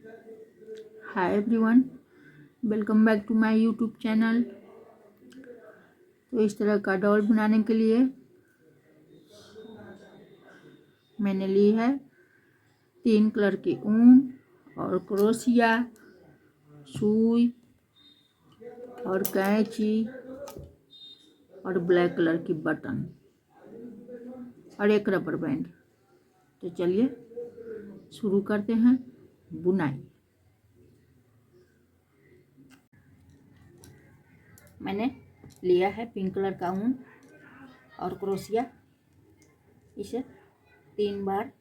Hi everyone, welcome back to my YouTube channel. तो इस तरह का डॉल बनाने के लिए मैंने ली है 3 कलर की ऊन और क्रोशिया, सुई और कैंची और ब्लैक कलर की बटन और एक रबर बैंड। तो चलिए शुरू करते हैं बुनाई। मैंने लिया है पिंक कलर का ऊन और क्रोशिया। इसे 3 बार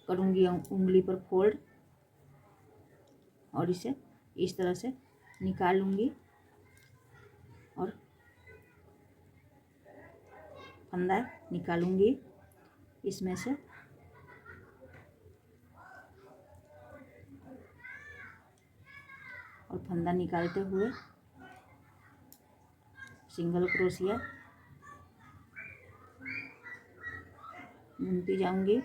करूँगी उंगली पर फोल्ड और इसे इस तरह से निकाल लूँगी और फंदा निकालूंगी इसमें से। और फंदा निकालते हुए सिंगल क्रोशिया बुनती जाऊंगी।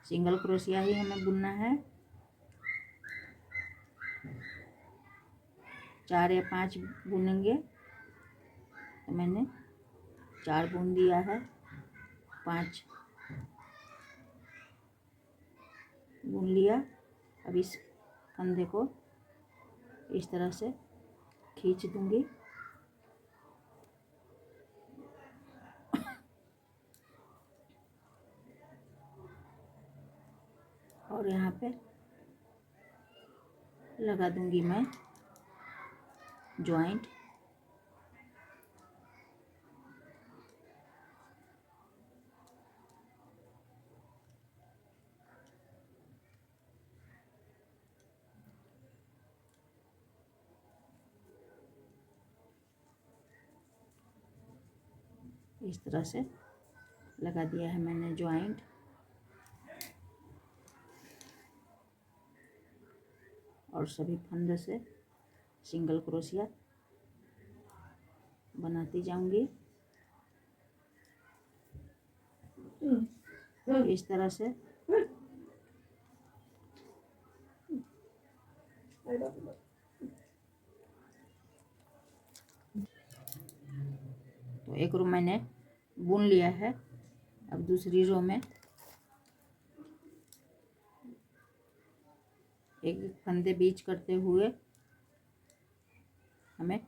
सिंगल क्रोशिया ही हमें बुनना है। 4 या 5 बुनेंगे। तो मैंने 4 बुन दिया है, 5 बुन लिया। अब इस फंदे को इस तरह से खींच दूंगी और यहाँ पे लगा दूंगी मैं जॉइंट। इस तरह से लगा दिया है मैंने जॉइंट। और सभी फंदे से सिंगल क्रोशिया बनाती जाऊंगी इस तरह से। तो एक रो मैंने बुन लिया है। अब दूसरी रो में एक फंदे बीच करते हुए हमें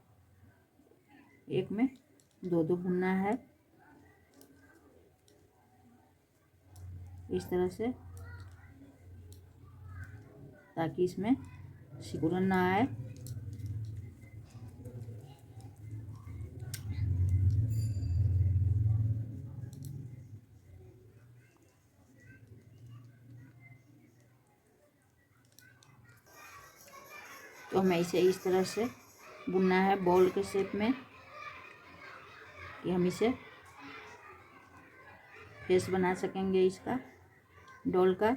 एक में 2 बुनना है इस तरह से, ताकि इसमें सिकुड़न ना आए। तो हमें इसे इस तरह से बुनना है बॉल के शेप में, कि हम इसे फेस बना सकेंगे इसका, डॉल का।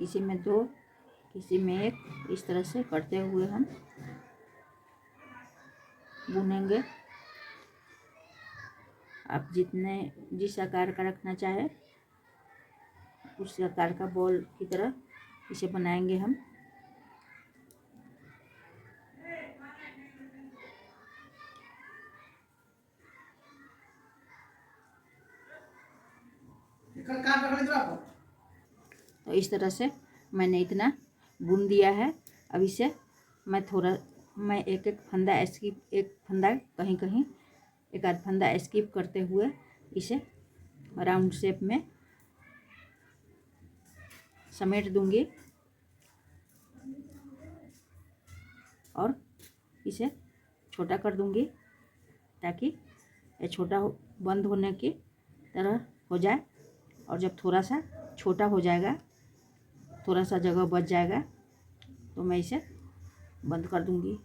किसी में 2, किसी में 1, इस तरह से करते हुए हम बुनेंगे। आप जिस आकार का रखना चाहे उस आकार का बॉल की तरह इसे बनाएंगे हम। तो इस तरह से मैंने इतना बुन दिया है। अब इसे मैं एक फंदा कहीं कहीं एक आध फंदा स्किप करते हुए इसे राउंड शेप में समेट दूंगी और इसे छोटा कर दूंगी, ताकि ये छोटा बंद होने की तरह हो जाए। और जब थोड़ा सा छोटा हो जाएगा, थोड़ा सा जगह बच जाएगा, तो मैं इसे बंद कर दूंगी,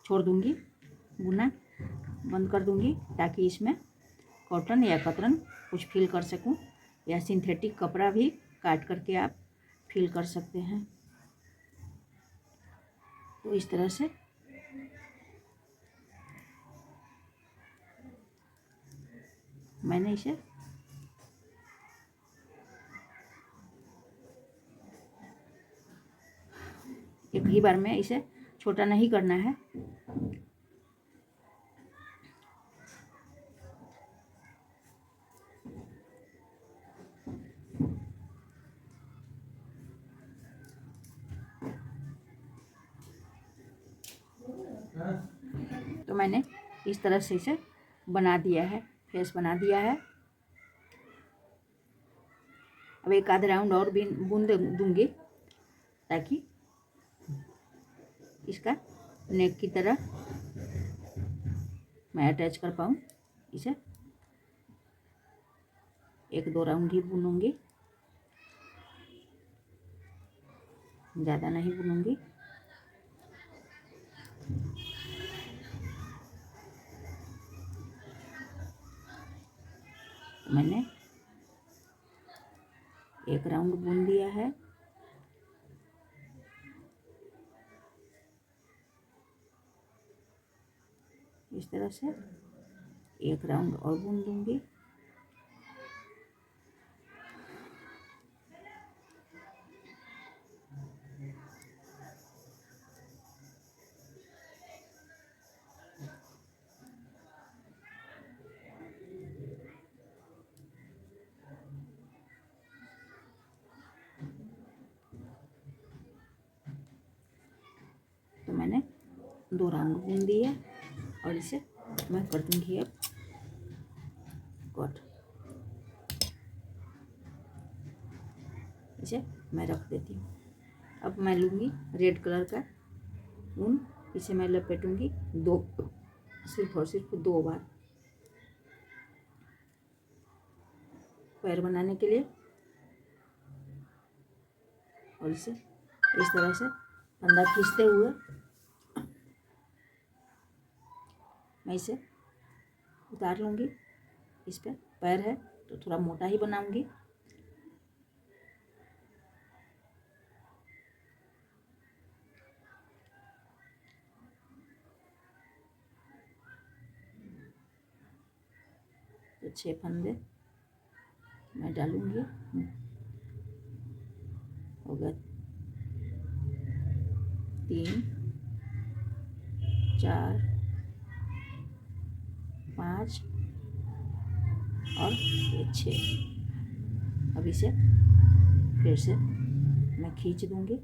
छोड़ दूंगी, बुना बंद कर दूंगी, ताकि इसमें कॉटन या कतरन कुछ फिल कर सकूं, या सिंथेटिक कपड़ा भी काट करके आप फिल कर सकते हैं। तो इस तरह से मैंने इसे एक ही बार में इसे छोटा नहीं करना है। तो मैंने इस तरह से इसे बना दिया है, फेस बना दिया है। अब एक आध राउंड और भी बूंद दूंगी ताकि इसका नेक की तरह मैं अटैच कर पाऊँ इसे। एक दो राउंड ही बुनूंगी, ज़्यादा नहीं बुनूंगी। मैंने एक राउंड बुन दिया है। इस तरह से एक राउंड और बुन दूंगी। तो मैंने दो राउंड बुन दिए और इसे मैं कर दूंगी अब कट। इसे मैं रख देती हूँ। अब मैं लूँगी रेड कलर का ऊन, इसे मैं लपेटूंगी सिर्फ और सिर्फ 2 बार पैर बनाने के लिए। और इसे इस तरह से फंदा खींचते हुए मैं इसे उतार लूँगी। इस पर पैर है तो थोड़ा मोटा ही बनाऊंगी। तो 6 फंदे मैं डालूंगी। हो गया 3 4 5 और ये 6। अब इसे फिर से मैं खींच दूंगी।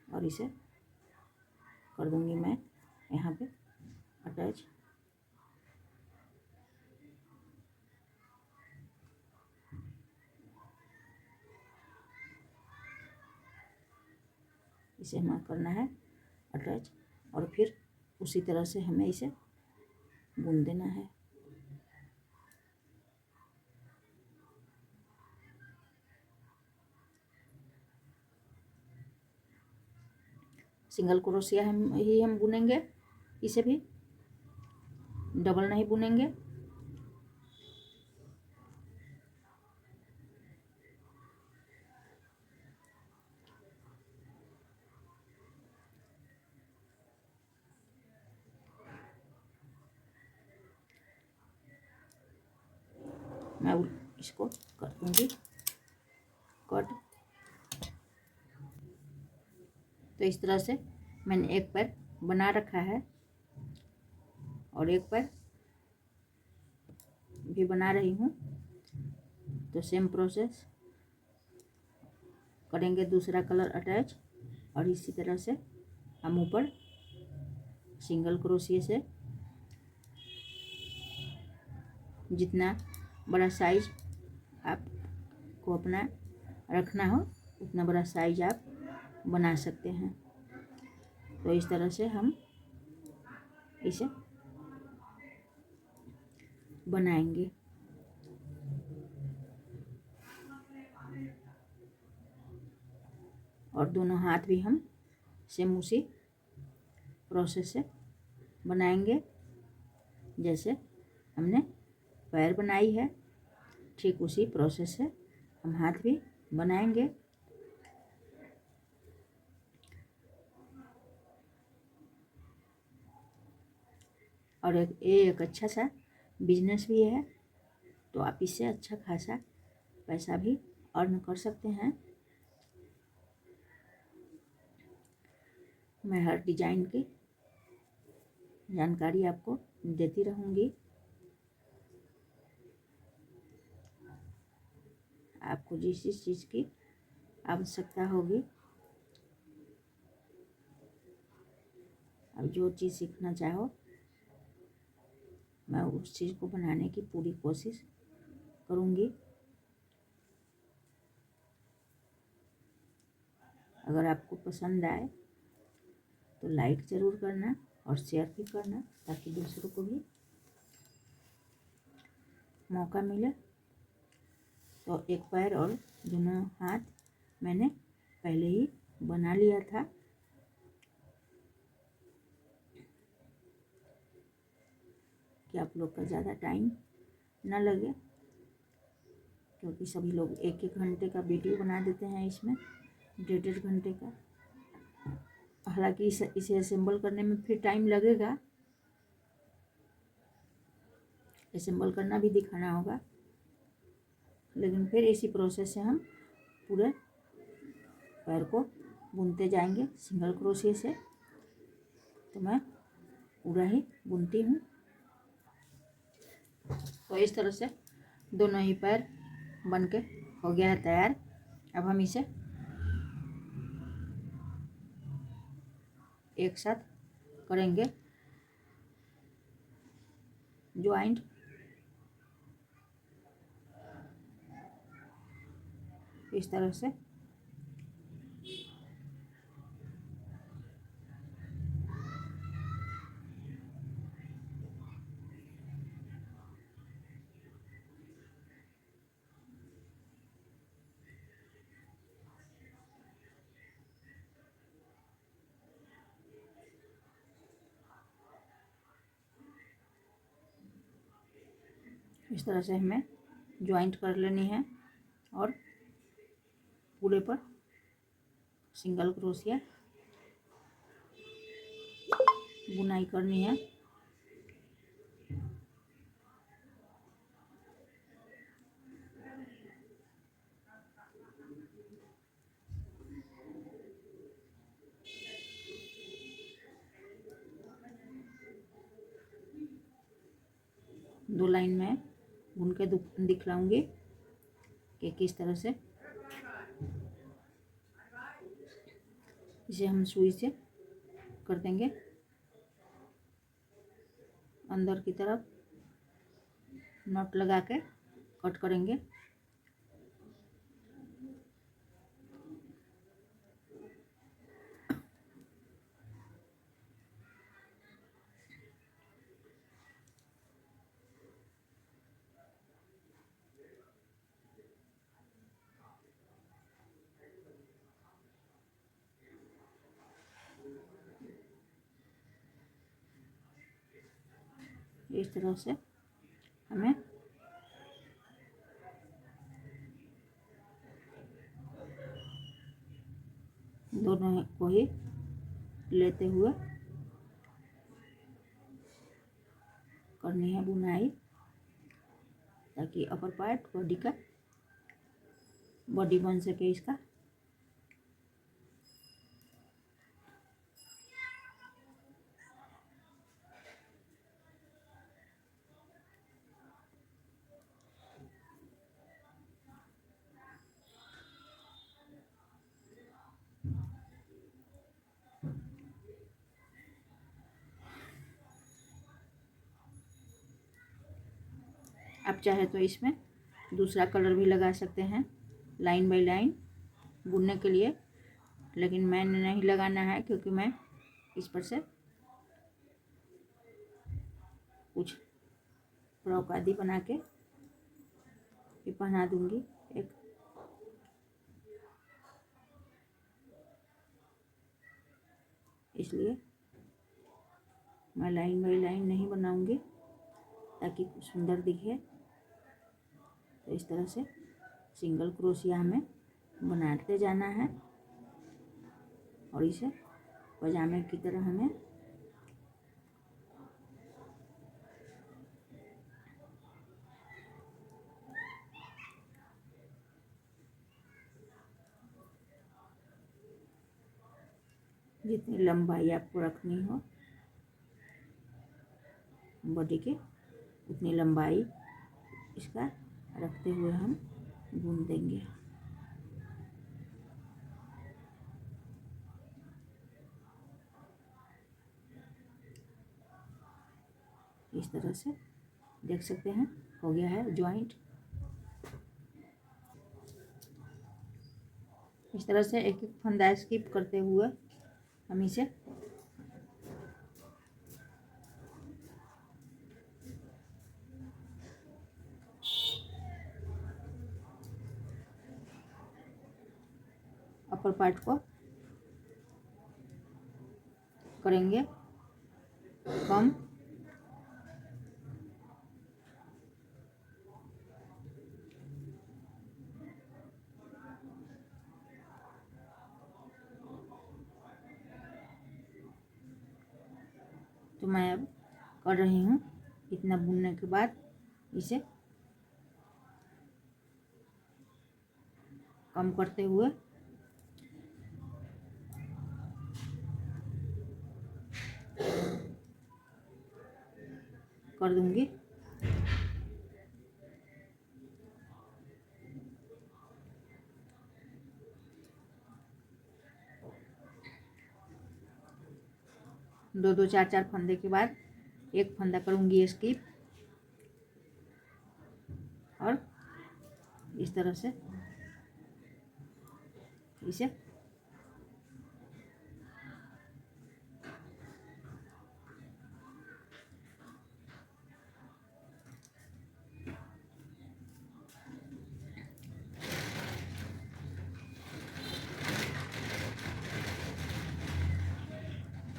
और इसे कर दूंगी मैं यहाँ पे अटैच। इसे हमें करना है अटैच और फिर उसी तरह से हमें इसे बुन देना है। सिंगल क्रोशिया हम बुनेंगे, इसे भी डबल नहीं बुनेंगे। मैं इसको कर दूंगी कट। तो इस तरह से मैंने एक पैर बना रखा है और एक पैर भी बना रही हूँ। तो सेम प्रोसेस करेंगे, दूसरा कलर अटैच। और इसी तरह से हम ऊपर सिंगल क्रोशिया से जितना बड़ा साइज आपको अपना रखना हो उतना बड़ा साइज आप बना सकते हैं। तो इस तरह से हम इसे बनाएंगे। और दोनों हाथ भी हम सेम उसी प्रोसेस से बनाएंगे जैसे हमने पैर बनाई है। ठीक उसी प्रोसेस से हम हाथ भी बनाएंगे। और एक अच्छा सा बिजनेस भी है, तो आप इससे अच्छा खासा पैसा भी अर्न कर सकते हैं। मैं हर डिज़ाइन की जानकारी आपको देती रहूँगी। आपको जिस जिस चीज़ की आवश्यकता होगी, अब जो चीज़ सीखना चाहो, मैं उस चीज़ को बनाने की पूरी कोशिश करूँगी। अगर आपको पसंद आए तो लाइक ज़रूर करना और शेयर भी करना, ताकि दूसरों को भी मौका मिले। तो एक पैर और दोनों हाथ मैंने पहले ही बना लिया था। कि आप लोग का ज़्यादा टाइम ना लगे, क्योंकि सभी लोग एक एक घंटे का वीडियो बना देते हैं, इसमें 1.5 घंटे का। हालांकि इसे असेंबल करने में फिर टाइम लगेगा, असेंबल करना भी दिखाना होगा, लेकिन फिर इसी प्रोसेस से हम पूरे पैर को बुनते जाएंगे सिंगल क्रोशिया से। तो मैं पूरा ही बुनती हूँ। तो इस तरह से दोनों ही पैर बन के हो गया है तैयार। अब हम इसे एक साथ करेंगे ज्वाइंट। इस तरह से हमें ज्वाइंट कर लेनी है और पूरे पर सिंगल क्रोशिया बुनाई करनी है। दो लाइन में बुन के दिखलाऊंगी कि किस तरह से इसे हम सुई से कर देंगे अंदर की तरफ, नॉट लगा के कट करेंगे। इस तरह से हमें दोनों को ही लेते हुए करनी है बुनाई, ताकि अपर पार्ट बॉडी बन सके इसका। आप चाहे तो इसमें दूसरा कलर भी लगा सकते हैं लाइन बाय लाइन बुनने के लिए, लेकिन मैंने नहीं लगाना है, क्योंकि मैं इस पर से कुछ फ्रॉक आदि बना के ये पहना दूंगी एक। इसलिए मैं लाइन बाय लाइन नहीं बनाऊंगी, ताकि सुंदर दिखे। तो इस तरह से सिंगल क्रोशिया हमें बनाते जाना है और इसे पजामे की तरह हमें जितनी लंबाई आपको रखनी हो बॉडी की उतनी लंबाई इसका रखते हुए हम बुन देंगे। इस तरह से देख सकते हैं हो गया है जॉइंट। इस तरह से एक एक फंदा स्किप करते हुए हम इसे अपर पार्ट को करेंगे कम। तो मैं अब कर रही हूँ। इतना बुनने के बाद इसे कम करते हुए कर दूंगी। दो दो चार चार फंदे के बाद एक फंदा करूंगी स्किप और इस तरह से इसे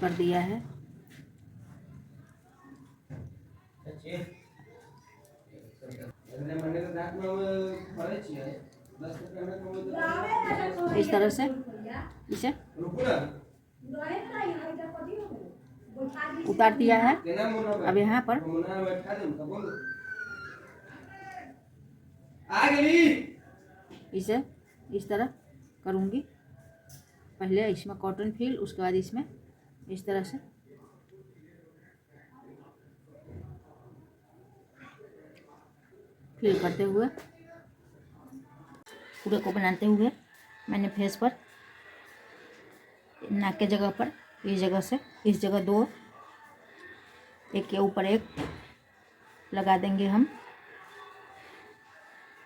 कर दिया है। इस तरह से इसे उतार दिया है। अब यहाँ पर इसे इस तरह करूँगी। पहले इसमें कॉटन फिल, उसके बाद इसमें इस तरह से फिल करते हुए पूरे को बनाते हुए मैंने फेस पर नाक के जगह पर इस जगह से इस जगह दो, एक के ऊपर एक लगा देंगे हम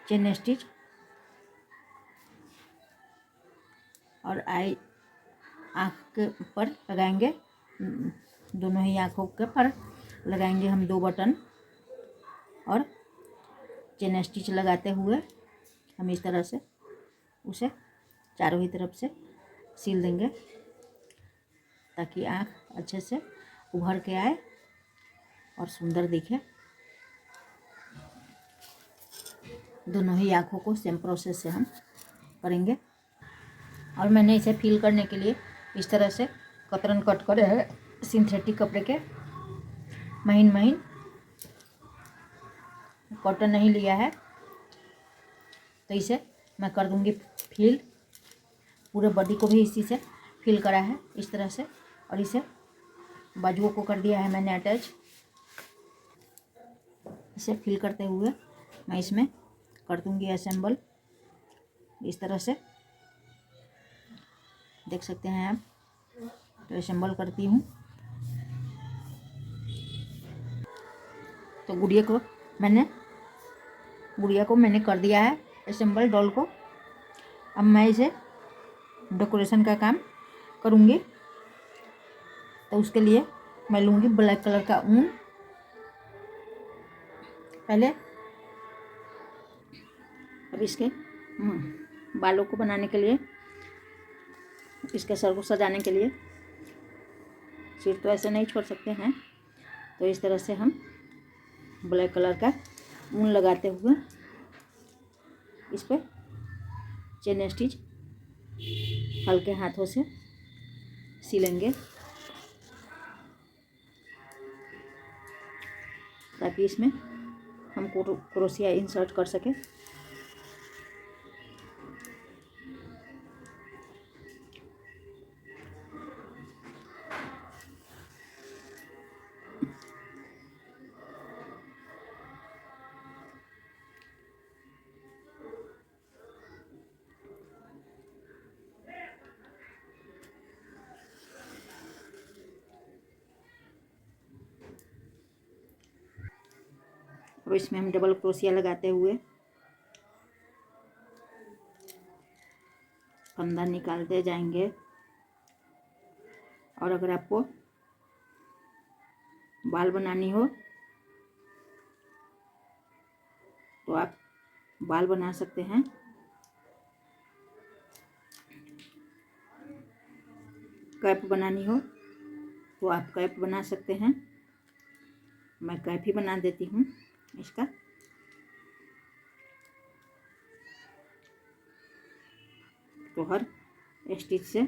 चेन स्टिच और आई आँख के ऊपर लगाएंगे। दोनों ही आँखों के पर लगाएंगे हम 2 बटन और चेन स्टिच लगाते हुए हम इस तरह से उसे चारों ही तरफ से सील देंगे ताकि आँख अच्छे से उभर के आए और सुंदर दिखे। दोनों ही आँखों को सेम प्रोसेस से हम करेंगे। और मैंने इसे फिल करने के लिए इस तरह से कतरन कट करे है सिंथेटिक कपड़े के, महीन महीन, कॉटन नहीं लिया है। तो इसे मैं कर दूंगी फिल। पूरे बॉडी को भी इसी से फिल करा है इस तरह से और इसे बाजुओं को कर दिया है मैंने अटैच। इसे फिल करते हुए मैं इसमें कर दूंगी असेंबल इस तरह से, देख सकते हैं आप। तो असेंबल करती हूँ। तो गुड़िया को मैंने कर दिया है असेंबल डॉल को। अब मैं इसे डेकोरेशन का काम करूँगी। तो उसके लिए मैं लूँगी ब्लैक कलर का ऊन। पहले अब इसके बालों को बनाने के लिए, इसके सर को सजाने के लिए, सिर तो ऐसे नहीं छोड़ सकते हैं, तो इस तरह से हम ब्लैक कलर का ऊन लगाते हुए इस पर चेन स्टिच हल्के हाथों से सिलेंगे ताकि इसमें हम क्रोशिया इंसर्ट कर सकें। और इसमें हम डबल क्रोशिया लगाते हुए फंदा निकालते जाएंगे। और अगर आपको बाल बनानी हो तो आप बाल बना सकते हैं। कैप बनानी हो तो आप कैप बना सकते हैं। मैं कैप ही बना देती हूँ इसका। तो हर स्टिच से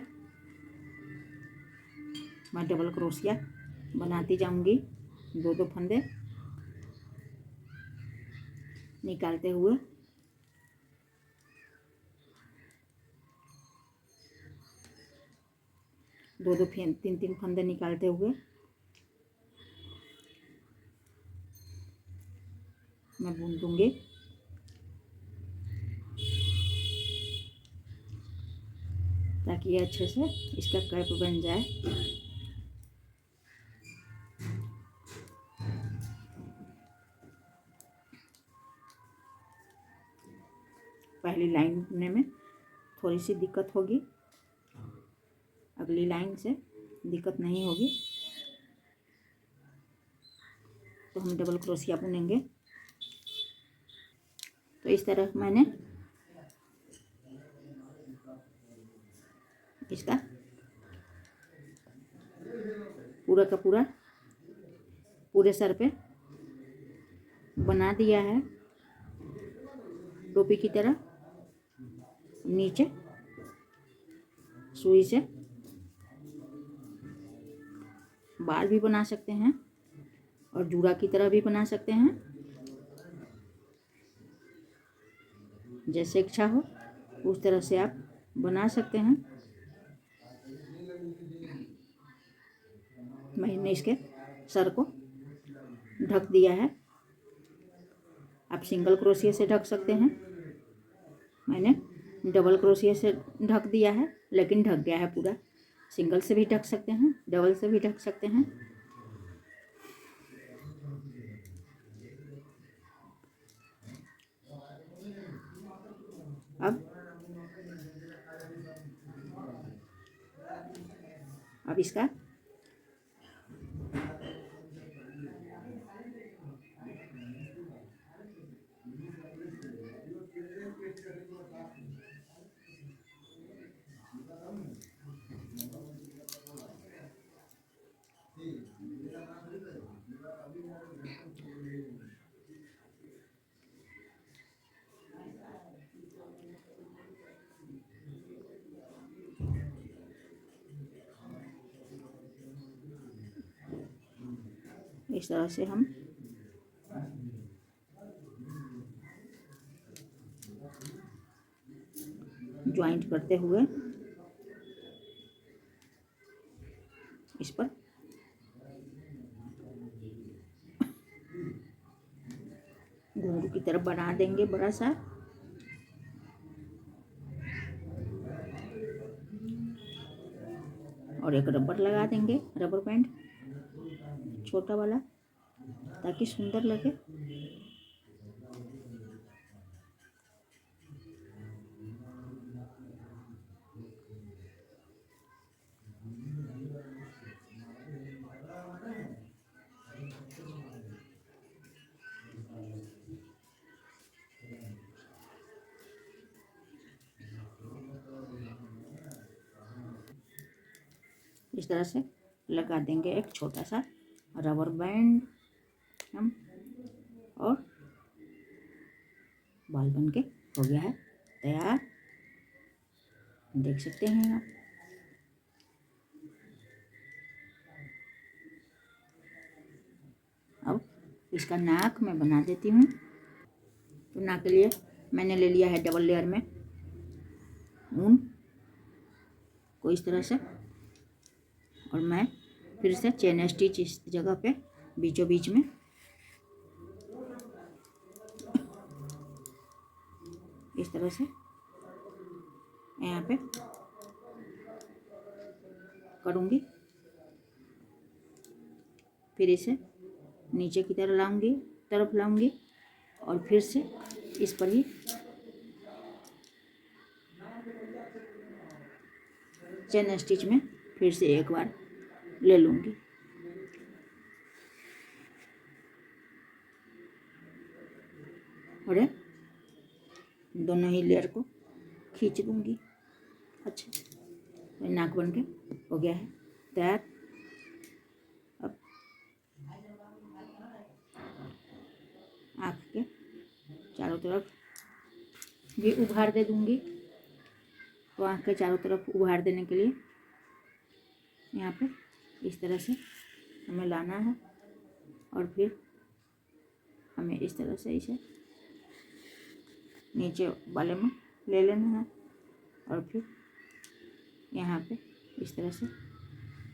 मैं डबल क्रोशिया बनाती जाऊंगी, दो दो फंदे निकालते हुए। दो दो तीन तीन फंदे निकालते हुए मैं बुन दूंगी। ताकि ये अच्छे से इसका कैप बन जाए। पहली लाइन बुनने में थोड़ी सी दिक्कत होगी, अगली लाइन से दिक्कत नहीं होगी। तो हम डबल क्रोशिया बुनेंगे। तो इस तरह मैंने इसका पूरा का पूरा पूरे सर पे बना दिया है टोपी की तरह। नीचे सुई से बाल भी बना सकते हैं और जूड़ा की तरह भी बना सकते हैं, जैसे इच्छा हो उस तरह से आप बना सकते हैं। मैंने इसके सर को ढक दिया है। आप सिंगल क्रोशिया से ढक सकते हैं, मैंने डबल क्रोशिया से ढक दिया है, लेकिन ढक गया है पूरा। सिंगल से भी ढक सकते हैं, डबल से भी ढक सकते हैं। अब इसका इस तरह से हम ज्वाइंट करते हुए इस पर घुंघरू की तरफ बना देंगे बड़ा सा। और एक रबर लगा देंगे, रबर बैंड छोटा वाला, ताकि सुंदर लगे। इस तरह से लगा देंगे एक छोटा सा रबर बैंड हम, और बाल बन के हो गया है तैयार। देख सकते हैं आप। अब इसका नाक मैं बना देती हूँ। तो नाक के लिए मैंने ले लिया है डबल लेयर में ऊन को इस तरह से, और मैं फिर से चेन स्टिच इस जगह पे बीचों बीच में इस तरह से यहाँ पे करूँगी। फिर इसे नीचे की तरफ लाऊंगी और फिर से इस पर ही चेन स्टिच में फिर से एक बार ले लूँगी। और दोनों ही लेयर को खींच दूँगी। अच्छा, नाक बन के हो गया है तैयार। अब आँख के चारों तरफ भी उभार दे दूँगी। तो आँख के चारों तरफ उभार देने के लिए यहाँ पे इस तरह से हमें लाना है और फिर हमें इस तरह से इसे नीचे वाले में ले लेना है और फिर यहाँ पे इस तरह से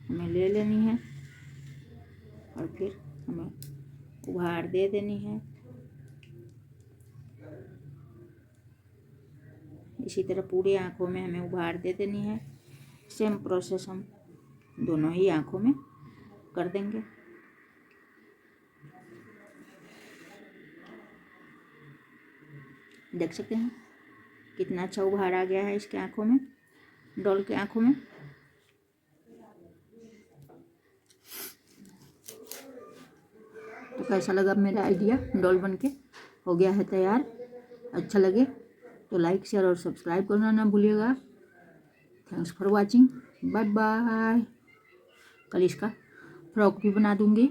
हमें ले लेनी है और फिर हमें उभार दे देनी है। इसी तरह पूरी आँखों में हमें उभार दे देनी है। सेम प्रोसेस हम दोनों ही आँखों में कर देंगे। देख सकते हैं कितना अच्छा उभार आ गया है इसके आँखों में, डॉल के आँखों में। तो कैसा लगा मेरा आइडिया? डॉल बन के हो गया है तैयार। अच्छा लगे तो लाइक शेयर और सब्सक्राइब करना ना भूलिएगा। Thanks for watching, bye bye. कल इसका फ्रॉक भी बना दूंगी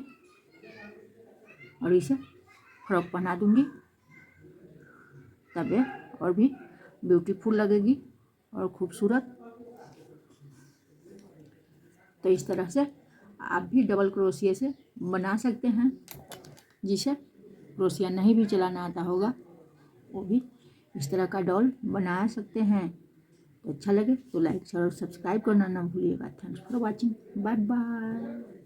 और इसे फ्रॉक पहना दूंगी, तब ये और भी ब्यूटीफुल लगेगी और खूबसूरत। तो इस तरह से आप भी डबल क्रोशिया से बना सकते हैं। जिसे क्रोशिया नहीं भी चलाना आता होगा वो भी इस तरह का डॉल बना सकते हैं। तो अच्छा लगे तो लाइक शेयर और सब्सक्राइब करना ना भूलिएगा। Thanks for watching, bye bye.